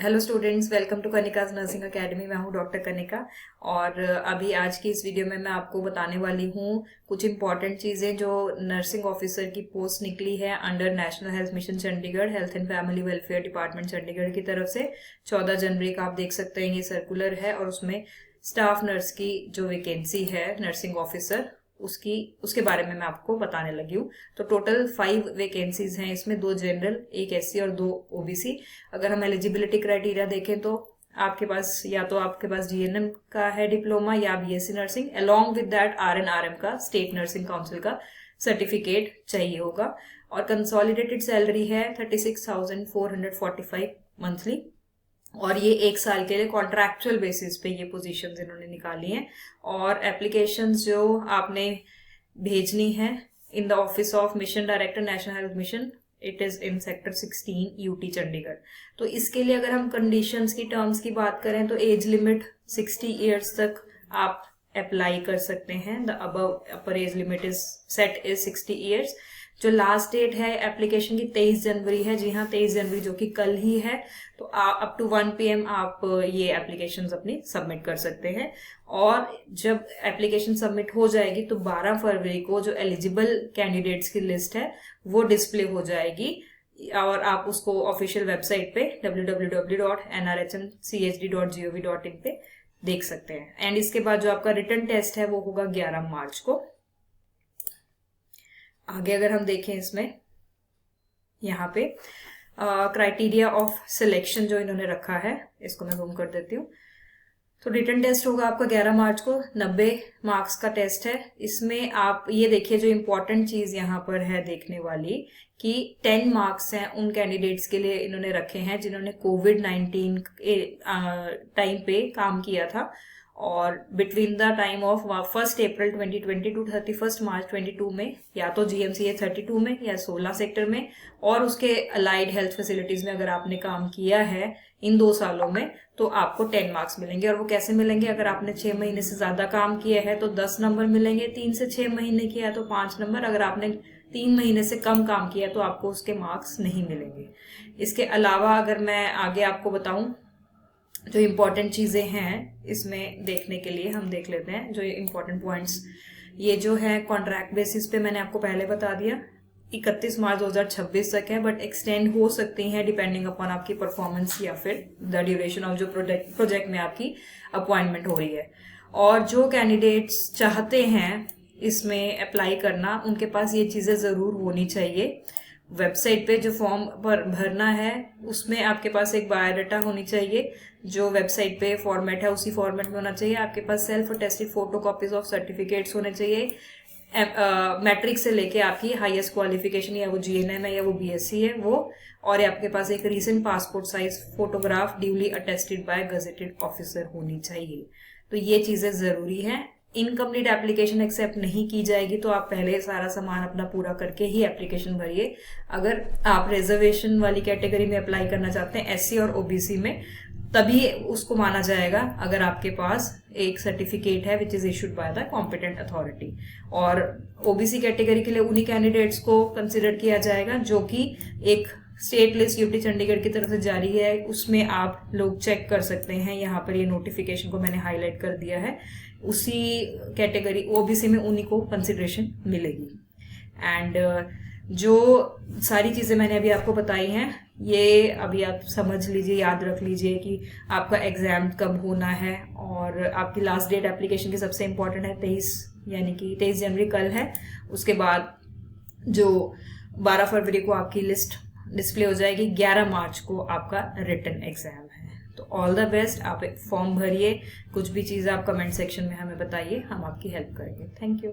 Hello students, welcome to Kanika's nursing academy. मैं हूं doctor Kanika और अभी आज की इस वीडियो में मैं आपको बताने वाली हूं कुछ इंपॉर्टेंट चीज़ें जो नर्सिंग ऑफिसर की पोस्ट निकली है under national health mission Chandigarh, health and family welfare department Chandigarh की तरफ से 14 जनवरी का आप देख सकते हैं। ये सर्कुलर है और उसमें स्टाफ नर्स की जो वैकेंसी है नर्सिंग ऑफिसर उसके बारे में मैं आपको बताने लगी हूँ। तो टोटल 5 वैकेंसीज हैं इसमें, 2 जनरल, 1 एससी और 2 ओबीसी। अगर हम एलिजिबिलिटी क्राइटेरिया देखें तो आपके पास जीएनएम का है डिप्लोमा या BSc nursing, along with that RNRM का, स्टेट नर्सिंग काउंसिल का सर्टिफिकेट चाहिए होगा। और कंसोलिडेटेड सैलरी है 36,445 मंथली और ये 1 साल के लिए कॉन्ट्रैक्चुअल बेसिस पे ये पोजीशंस इन्होंने निकाली हैं। और एप्लीकेशंस जो आपने भेजनी है in the office of mission director national health mission, it is in sector 16 UT Chandigarh. तो इसके लिए अगर हम कंडीशंस की टर्म्स की बात करें तो एज लिमिट 60 ईयर्स तक आप अप्लाई कर सकते हैं। The above upper age limit is set is 60 years. जो लास्ट डेट है एप्लीकेशन की 23 जनवरी है। जी हाँ, 23 जनवरी जो कि कल ही है। तो अप टू 1 PM आप ये एप्लीकेशंस अपनी सबमिट कर सकते हैं। और जब एप्लीकेशन सबमिट हो जाएगी तो 12 फरवरी को जो एलिजिबल कैंडिडेट्स की लिस्ट है वो डिस्प्ले हो जाएगी और आप उसको ऑफिशियल वेबसाइट पे www.nrhmchd.gov.in पे देख सकते हैं। एंड इसके बाद जो आपका रिटन टेस्ट है वो होगा 11 मार्च को। आगे अगर हम देखें इसमें यहाँ पे क्राइटेरिया ऑफ सिलेक्शन जो इन्होंने रखा है, इसको मैं जूम कर देती हूँ। तो रिटन टेस्ट होगा आपका 11 मार्च को, 90 मार्क्स का टेस्ट है। इसमें आप ये देखिए, जो इम्पोर्टेंट चीज यहाँ पर है देखने वाली कि 10 मार्क्स हैं उन कैंडिडेट्स के लिए इन्होंने रखे हैं जिन्होंने कोविड-19 टाइम पे काम किया था और between the time of 1 April 2020 to 31 March 22 में, या तो जीएमसीए 32 में या 16 सेक्टर में और उसके अलाइड हेल्थ फैसिलिटीज में अगर आपने काम किया है इन 2 सालों में तो आपको 10 मार्क्स मिलेंगे। और वो कैसे मिलेंगे? अगर आपने 6 महीने से ज्यादा काम किया है तो 10 नंबर मिलेंगे, 3 से 6 महीने किया तो 5 नंबर, अगर आपने 3 महीने से कम काम किया तो आपको उसके मार्क्स नहीं मिलेंगे। इसके अलावा अगर मैं आगे आपको बताऊं जो इम्पोर्टेंट चीजें हैं इसमें देखने के लिए, हम देख लेते हैं जो इम्पोर्टेंट पॉइंट्स। ये जो है कॉन्ट्रैक्ट बेसिस पे मैंने आपको पहले बता दिया, 31 मार्च 2026 तक है, बट एक्सटेंड हो सकती हैं डिपेंडिंग अपॉन आपकी परफॉर्मेंस या फिर द ड्यूरेशन ऑफ जो प्रोजेक्ट में आपकी अपॉइंटमेंट हो रही है। और जो कैंडिडेट्स चाहते हैं इसमें अप्लाई करना, उनके पास ये चीजें जरूर होनी चाहिए। वेबसाइट पे जो फॉर्म पर भरना है उसमें आपके पास एक बायोडाटा होनी चाहिए, जो वेबसाइट पे फॉर्मेट है उसी फॉर्मेट में होना चाहिए। आपके पास self attested photo copies of certificates होने चाहिए, मैट्रिक से लेके आपकी हाईएस्ट क्वालिफिकेशन, या वो जीएनएम है या वो बीएससी है वो, और आपके पास एक recent passport size photograph duly attested bye gazetted officer होनी चाहिए। तो ये चीजें जरूरी हैं। इनकम्प्लीट एप्लीकेशन एक्सेप्ट नहीं की जाएगी, तो आप पहले सारा सामान अपना पूरा करके ही एप्लीकेशन भरिए। अगर आप रिजर्वेशन वाली कैटेगरी में अप्लाई करना चाहते हैं, एससी और ओबीसी में, तभी उसको माना जाएगा अगर आपके पास एक सर्टिफिकेट है which is issued by the competent authority. और ओबीसी कैटेगरी के लिए उन्हीं कैंडिडेट्स को कंसिडर किया जाएगा जो कि एक स्टेट लिस्ट यूटी चंडीगढ़ की तरफ से जारी है, उसमें आप लोग चेक कर सकते हैं। यहाँ पर ये नोटिफिकेशन को मैंने हाईलाइट कर दिया है, उसी कैटेगरी ओबीसी में उन्हीं को कंसिडरेशन मिलेगी। एंड जो सारी चीजें मैंने अभी आपको बताई हैं ये अभी आप समझ लीजिए, याद रख लीजिए कि आपका एग्जाम कब होना है। और आपकी लास्ट डेट एप्लीकेशन की सबसे इम्पोर्टेंट है 23, यानी कि 23 जनवरी कल है। उसके बाद जो 12 फरवरी को आपकी लिस्ट डिस्प्ले हो जाएगी, 11 मार्च को आपका रिटन एग्जाम है। तो ऑल द बेस्ट, आप एक फॉर्म भरिए, कुछ भी चीज़ आप कमेंट सेक्शन में हमें बताइए, हम आपकी हेल्प करेंगे। Thank you.